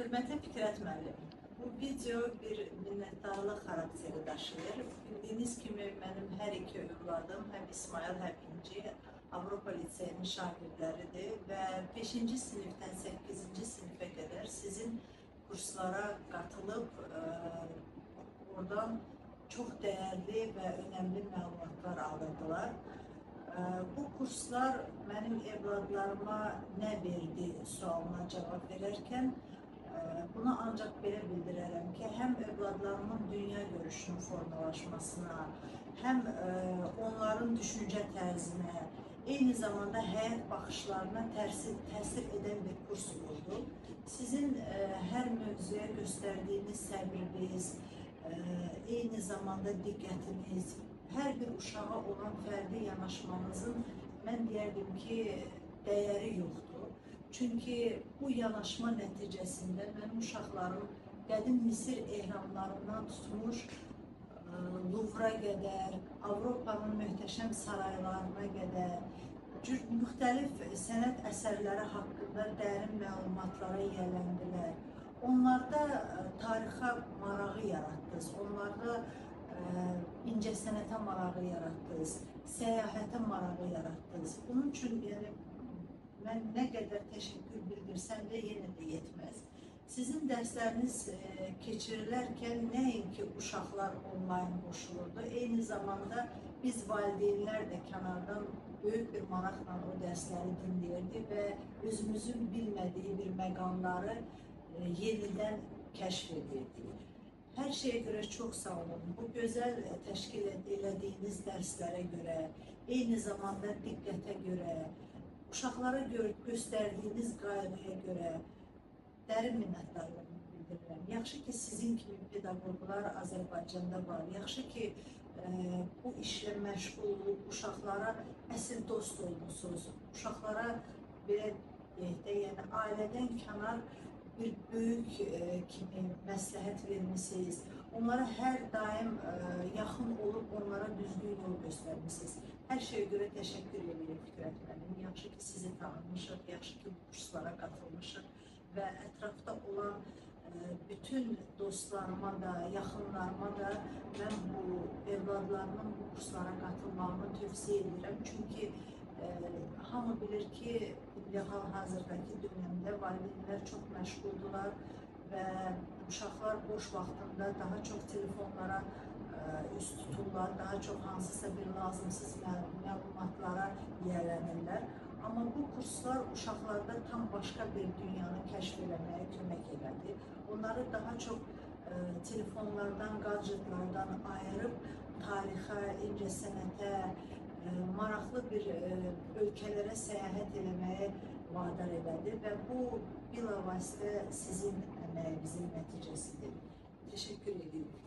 Hörmətli Fikrət müəllim, bu video bir minnətdarlıq xarakteri daşıyır. Bildiyiniz kimi mənim hər iki övladım, həm İsmail, həm İnci Avropa liseyinin şagirdləridir və 5-ci sinifdən 8-ci sinifə qədər sizin kurslara qatılıb oradan çox dəyərli və önəmli məlumatlar alırdılar. Bu kurslar mənim evladlarıma nə verdi sualına cavab verərkən buna ancaq belə bildirərəm ki, həm övladlarımın dünya görüşünün formalaşmasına, həm onların düşüncə tərzinə, eyni zamanda həyat baxışlarına təsir edən bir kurs oldu. Sizin hər mövzuya göstərdiyiniz səbriniz, eyni zamanda diqqətiniz, hər bir uşağa olan fərdi yanaşmanızın mən deyərdim ki, dəyəri yoxdur. Çünki bu yanaşma nəticəsində mənim uşaqlarım qədim Misir ehramlarından tutmuş Luvra qədər, Avropanın möhtəşəm saraylarına qədər, müxtəlif sənət əsərləri haqqında dərin məlumatlara yiyələndilər. Onlarda tarixə marağı yaratdınız, onlarda incəsənətə marağı yaratdınız, səyahətə marağı yaratdınız. Bunun üçün mən nə qədər təşəkkür bildirsəm də yenə də yetməz. Sizin dərsləriniz keçirilərkən nəinki uşaqlar onlayn qoşulurdu, eyni zamanda biz valideynlər də kənardan böyük bir maraqla o dərsləri dinləyirdi və özümüzün bilmədiyi bir məqamları yenidən kəşf edirdik. Hər şeyə görə çox sağ olun. Bu gözəl təşkil elədiyiniz dərslərə görə, eyni zamanda diqqətə görə, uşaqlara göstərdiyiniz qayğıya görə dərin minnətdarlığımı bildirirəm. Yaxşı ki, sizin kimi pedaqoqlar Azərbaycanda var. Yaxşı ki, bu işlə məşğul olub, uşaqlara əsl dost olmuşsunuz. Uşaqlara belə deyək də, yəni ailədən kənar bir böyük kimi məsləhət vermişsiniz. Onlara hər daim yaxın olub, onlara düzgün yol göstərmişsiniz. Hər şeyə görə təşəkkür edirəm Fikrət müəllim. Yaxşı ki, sizi tanımışıq, yaxşı ki, bu kurslara qatılmışıq və ətrafda olan bütün dostlarıma da, yaxınlarıma da mən bu evladlarımın bu kurslara qatılmağını tövsiyə edirəm. Çünki hamı bilir ki, hal-hazırdakı dövrdə valideynlər çox məşğuldular və uşaqlar boş vaxtında daha çox telefonlara üst tuturlar, daha çox hansısa bir lazımsız məlumatlara yiyələnirlər. Amma bu kurslar uşaqlarda tam başqa bir dünyanı kəşf eləməyə kömək elədi. Onları daha çox telefonlardan, gadjetlardan ayırıb tarixə, incəsənətə, maraqlı bir ölkələrə səyahət eləməyə vadar elədi və bu bilavasitə sizin əməyinizin nəticəsidir. Təşəkkür edirəm.